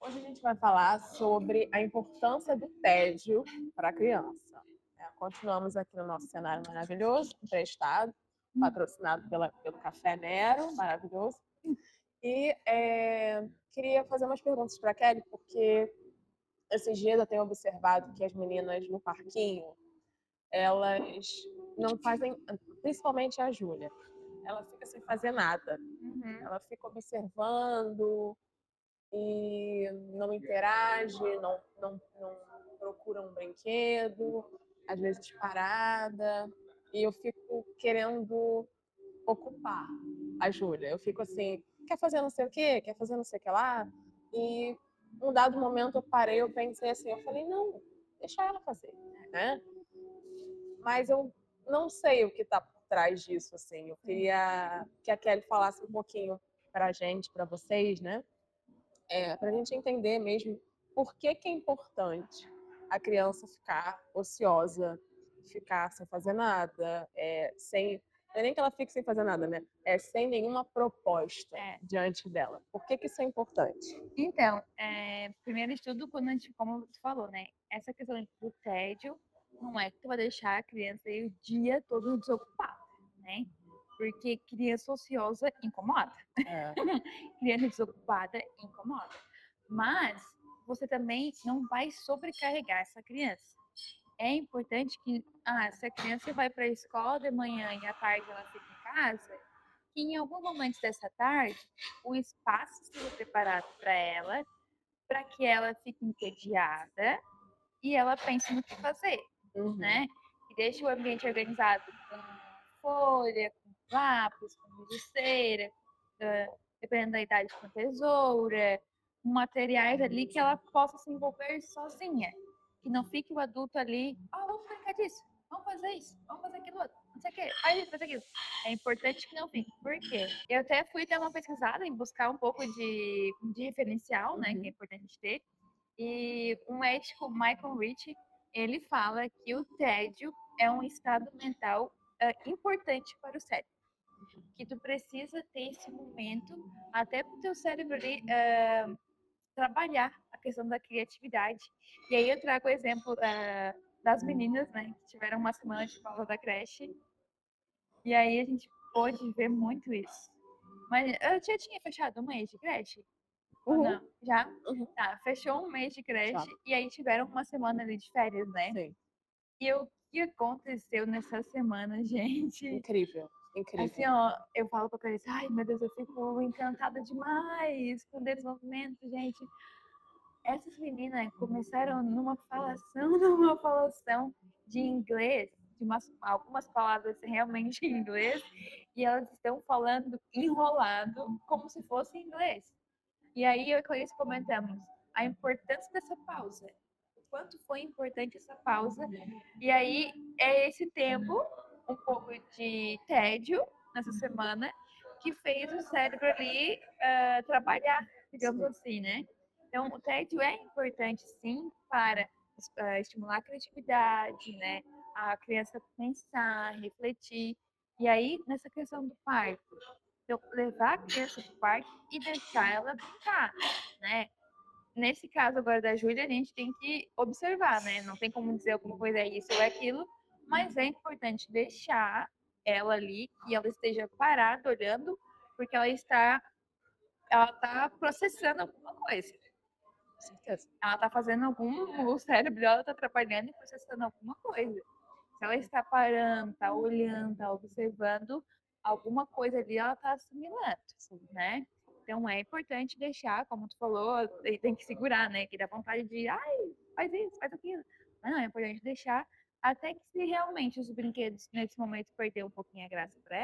Hoje a gente vai falar sobre a importância do tédio para a criança. Continuamos aqui no nosso cenário maravilhoso, emprestado, patrocinado pelo Café Nero, maravilhoso. E queria fazer umas perguntas para a Kelly, porque esses dias eu tenho observado que as meninas no parquinho, elas não fazem, principalmente a Júlia, ela fica sem fazer nada. Ela fica observando, e não interage, não procura um brinquedo, às vezes parada, e eu fico querendo ocupar a Júlia. Eu fico assim, quer fazer não sei o quê? Quer fazer não sei o que lá? E num dado momento eu parei, eu pensei assim, eu falei, não, deixa ela fazer, né? Mas eu não sei o que está por trás disso, assim. Eu queria que a Kelly falasse um pouquinho para a gente, para vocês, né? Para a gente entender mesmo por que é importante a criança ficar ociosa, ficar sem fazer nada, sem. Não é nem que ela fique sem fazer nada, né? Sem nenhuma proposta diante dela. Por que isso é importante? Então, primeiro de tudo, quando a gente, como tu falou, né? Essa questão do tédio não é que tu vai deixar a criança aí o dia todo desocupada, né? Porque criança ociosa incomoda. É. Criança desocupada incomoda. Mas você também não vai sobrecarregar essa criança. É importante que, se a criança vai para a escola de manhã e à tarde ela fica em casa, que em algum momento dessa tarde o espaço seja preparado para que ela fique entediada e ela pense no que fazer, né? E deixe o ambiente organizado com folha, com lápis, com giz de cera, dependendo da idade, com tesoura, com materiais ali que ela possa se envolver sozinha. Que não fique o adulto ali, vamos brincar disso, vamos fazer isso, vamos fazer aquilo outro, não sei o quê, faz isso, faz aquilo. É importante que não fique. Por quê? Eu até fui dar uma pesquisada em buscar um pouco de referencial, né, que é importante ter. E o médico Michael Rich, ele fala que o tédio é um estado mental importante para o cérebro. Que tu precisa ter esse momento até para o teu cérebro ali trabalhar a questão da criatividade. E aí eu trago o exemplo das meninas, né, que tiveram uma semana de pausa da creche. E aí a gente pôde ver muito isso. Mas eu já tinha fechado um mês de creche? Ou não? Já? Uhum. Tá, fechou um mês de Já. creche e aí tiveram uma semana ali de férias, né? Sim. E o que aconteceu nessa semana, gente? Incrível, Assim, incrível. ó, eu falo pra Clarice, ai meu Deus, eu fico encantada demais com o desenvolvimento, gente. Essas meninas começaram numa falação de inglês, algumas palavras realmente em inglês, e elas estão falando enrolado como se fosse inglês. E aí eu e a Clarice comentamos a importância dessa pausa, o quanto foi importante essa pausa. E aí é esse tempo, um pouco de tédio nessa semana, que fez o cérebro ali trabalhar, digamos assim, né? Então, o tédio é importante, sim, para estimular a criatividade, né? A criança pensar, refletir. E aí, nessa questão do parque, então, levar a criança para o parque e deixar ela brincar, né? Nesse caso agora da Júlia, a gente tem que observar, né? Não tem como dizer alguma coisa é isso ou é aquilo, mas é importante deixar ela ali, que ela esteja parada, olhando, porque ela está processando alguma coisa. Com certeza. Ela está fazendo o cérebro dela está trabalhando e processando alguma coisa. Se ela está parando, está olhando, está observando, alguma coisa ali ela está assimilando, né? Então é importante deixar, como tu falou, tem que segurar, né? Que dá vontade de, ai, faz isso, faz aquilo. Mas não, é importante deixar até que se realmente os brinquedos nesse momento perder um pouquinho a graça para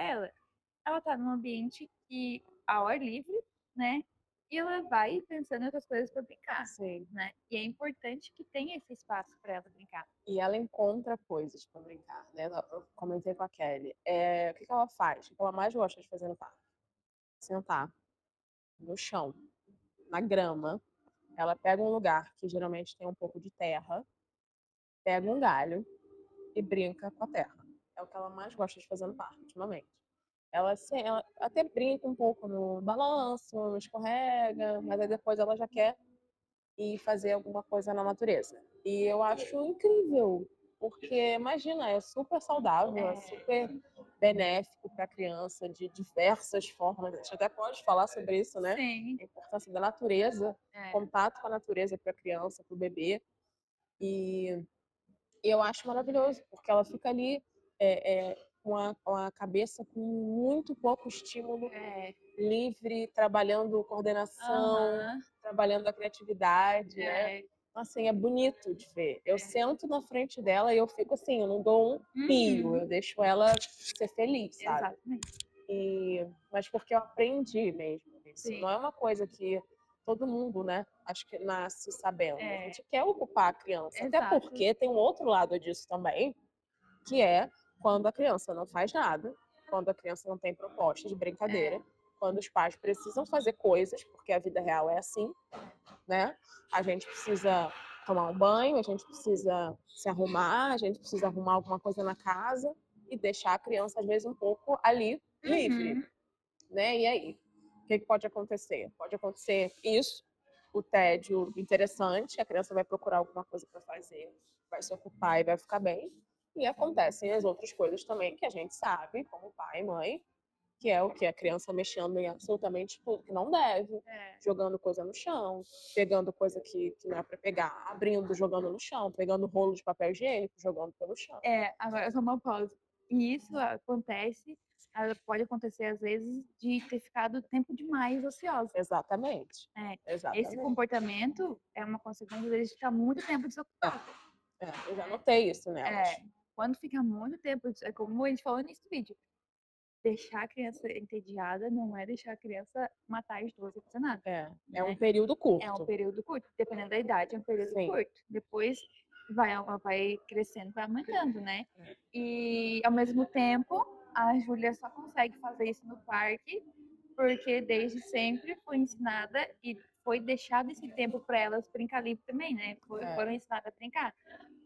ela tá num ambiente que ao ar livre, né? E ela vai pensando em outras coisas para brincar, Sim. né? E é importante que tenha esse espaço para ela brincar. E ela encontra coisas para brincar, né? Eu comentei com a Kelly. O que ela faz? O que ela mais gosta de fazer no parque? Sentar no chão, na grama. Ela pega um lugar que geralmente tem um pouco de terra, pega um galho e brinca com a terra. É o que ela mais gosta de fazer no parque, ultimamente. Ela até brinca um pouco no balanço, no escorrega, mas aí depois ela já quer e fazer alguma coisa na natureza. E eu acho incrível, porque imagina, é super saudável, é super benéfico para a criança de diversas formas. A gente até pode falar sobre isso, né? Sim. A importância da natureza, contato com a natureza para a criança, para o bebê. E eu acho maravilhoso, porque ela fica ali com a cabeça com muito pouco estímulo, livre, trabalhando coordenação, trabalhando a criatividade, né? Assim, é bonito de ver. Eu sento na frente dela e eu fico assim, eu não dou um pio, eu deixo ela ser feliz, sabe? Exatamente. Mas porque eu aprendi mesmo. Isso Sim. não é uma coisa que todo mundo, né? Acho que nasce sabendo. A É. gente quer ocupar a criança. Até Exato. porque tem um outro lado disso também, que é quando a criança não faz nada, quando a criança não tem proposta de brincadeira, quando os pais precisam fazer coisas, porque a vida real é assim, né? A gente precisa tomar um banho, a gente precisa se arrumar, a gente precisa arrumar alguma coisa na casa e deixar a criança, às vezes, um pouco ali livre, né? E aí? O que pode acontecer? Pode acontecer isso, o tédio interessante, a criança vai procurar alguma coisa para fazer, vai se ocupar e vai ficar bem. E acontecem as outras coisas também que a gente sabe, como pai e mãe, que é o que? A criança mexendo em absolutamente tudo que não deve, jogando coisa no chão, pegando coisa que não é para pegar, abrindo, jogando no chão, pegando rolo de papel higiênico, jogando pelo chão. Agora só uma pausa. E isso acontece, pode acontecer às vezes de ter ficado tempo demais ociosa. Exatamente. Esse Exatamente. comportamento é uma consequência deles ficar muito tempo desocupado. Eu já notei isso nelas. Quando fica muito tempo, é como a gente falou nesse vídeo, deixar a criança entediada não é deixar a criança uma tarde toda sem fazer nada. É um período curto. É um período curto. Dependendo da idade, é um período curto. Depois ela vai crescendo, vai aumentando, né? E, ao mesmo tempo, a Júlia só consegue fazer isso no parque porque desde sempre foi ensinada e foi deixado esse tempo para elas brincar livre também, né? Foram ensinadas a brincar.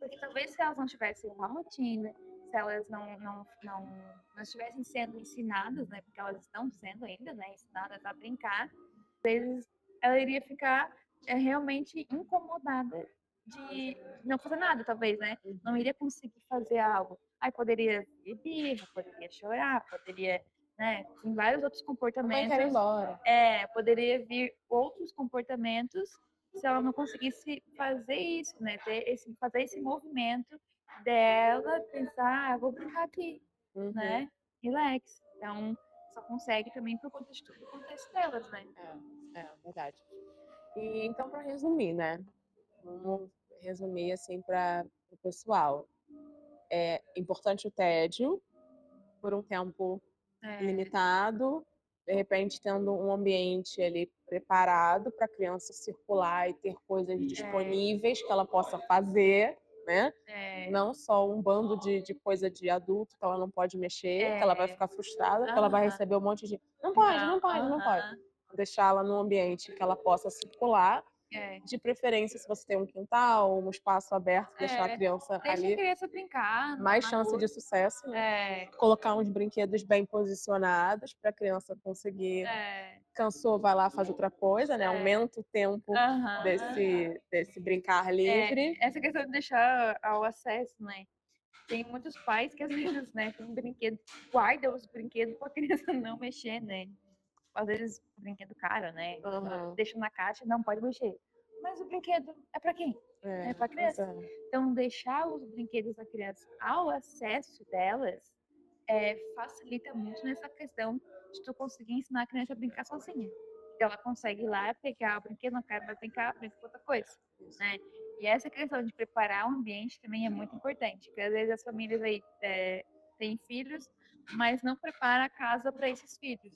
Porque talvez se elas não tivessem uma rotina, se elas não estivessem sendo ensinadas, né? Porque elas estão sendo ainda, né? Ensinadas a brincar, às vezes ela iria ficar realmente incomodada de não fazer nada, talvez, né? Não iria conseguir fazer algo. Aí poderia beber, poderia chorar, poderia, né? Em vários outros comportamentos. Quero ir embora. Poderia vir outros comportamentos se ela não conseguisse fazer isso, né? Fazer esse movimento dela pensar, vou brincar aqui, né? Relax. Então, só consegue também por conta de tudo o contexto delas, né? Verdade. E então, para resumir, né? Vamos resumir assim para o pessoal. É importante o tédio por um tempo limitado, de repente tendo um ambiente ali preparado para a criança circular e ter coisas disponíveis que ela possa fazer, né? Não só um bando de coisa de adulto que ela não pode mexer, que ela vai ficar frustrada, que ela vai receber um monte de não pode, não pode, não pode. Deixá-la num ambiente que ela possa circular. De preferência, se você tem um quintal, um espaço aberto, deixar a criança ali. Deixa a criança brincar. Mais chance de sucesso, né? Colocar uns brinquedos bem posicionados para a criança conseguir. Cansou, vai lá, faz outra coisa, né? Aumenta o tempo desse brincar livre. Essa questão de deixar ao acesso, né? Tem muitos pais que às vezes, né, tem brinquedo, guardam os brinquedos para a criança não mexer, né? Às vezes, brinquedo caro, né? Deixa na caixa, não pode mexer. Mas o brinquedo é para quem? É para criança. Então, deixar os brinquedos da criança ao acesso delas facilita muito nessa questão de tu conseguir ensinar a criança a brincar sozinha. Ela consegue ir lá, pegar o brinquedo, não quero mais brincar, brinca com outra coisa, né? E essa questão de preparar o ambiente também é muito importante, porque às vezes as famílias aí têm filhos, mas não prepara a casa para esses filhos,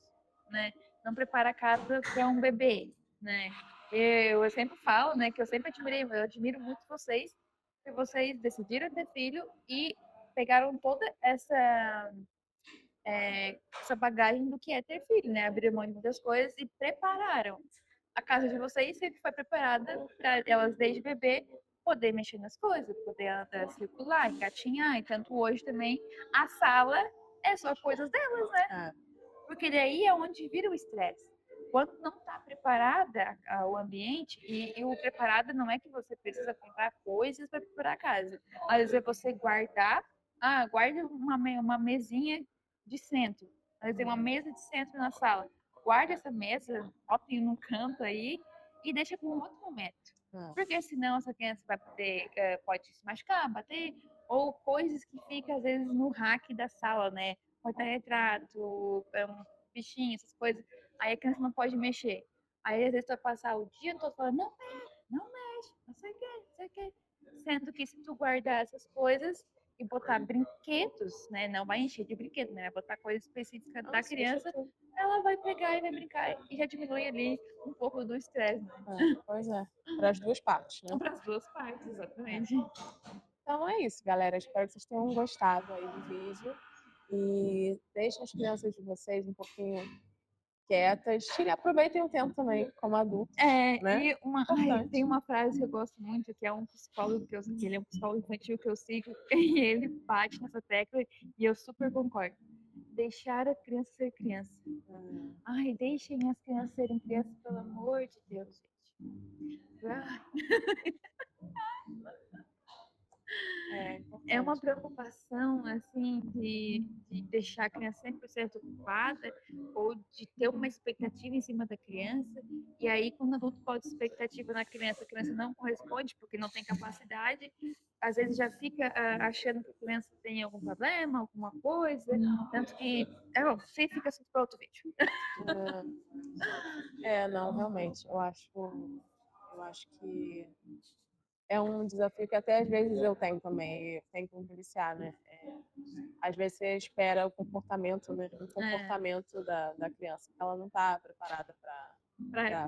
né? Não prepara a casa para um bebê, né? Eu sempre falo, né, que eu sempre eu admiro muito vocês, que vocês decidiram ter filho e pegaram toda essa bagagem do que é ter filho, né? Abriram mão de muitas coisas e prepararam. A casa de vocês sempre foi preparada para elas, desde bebê, poder mexer nas coisas, poder andar, circular, engatinhar. E tanto hoje também, a sala é só coisas delas, né? Porque daí é onde vira o estresse. quando não está preparada o ambiente, e o preparado não é que você precisa comprar coisas para preparar a casa. Às vezes é você guardar, guarda uma mesinha de centro. Às vezes tem uma mesa de centro na sala. Guarda essa mesa, bota num canto aí e deixa para um outro momento. Porque senão essa criança vai poder, pode se machucar, bater, ou coisas que ficam às vezes no rack da sala, né? Porta-retrato, bichinho, essas coisas. Aí a criança não pode mexer. Aí às vezes tu vai passar o dia todo falando, não mexe, não mexe, não sei o que, não sei o que. Sendo que se tu guardar essas coisas e botar brinquedos, né? Não vai encher de brinquedo, né? Vai botar coisa específica da criança, ela vai pegar e vai brincar. E já diminui ali um pouco do estresse, né? Pois é, para as duas partes, né? Para as duas partes, exatamente. Então é isso, galera. Espero que vocês tenham gostado aí do vídeo. E deixem as crianças de vocês um pouquinho quietas. Aproveitem o tempo também como adultos, né? E tem uma frase que eu gosto muito, que é um psicólogo ele é um psicólogo infantil que eu sigo, e ele bate nessa tecla e eu super concordo. Deixar a criança ser criança. Deixem as crianças serem crianças, pelo amor de Deus, gente. É uma preocupação, assim, de deixar a criança 100% ocupada ou de ter uma expectativa em cima da criança. E aí, quando o adulto bota expectativa na criança, a criança não corresponde porque não tem capacidade, às vezes já fica achando que a criança tem algum problema, alguma coisa. Tanto que. Você fica assim para outro vídeo. Não, realmente. Eu acho que é um desafio que até às vezes eu tenho também, tenho que me policiar, né? Às vezes você espera o comportamento, né? O comportamento da criança, que ela não está preparada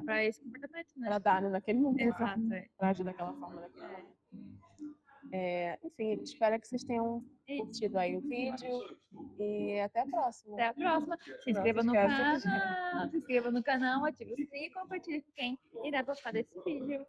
para esse comportamento, né? Para dar, né, naquele momento. Exato. Para agir daquela forma, daquela forma. Enfim, espero que vocês tenham curtido aí o vídeo e até a próxima. Até a próxima. Se inscreva no canal, ative o sininho e compartilhe com quem irá gostar desse vídeo.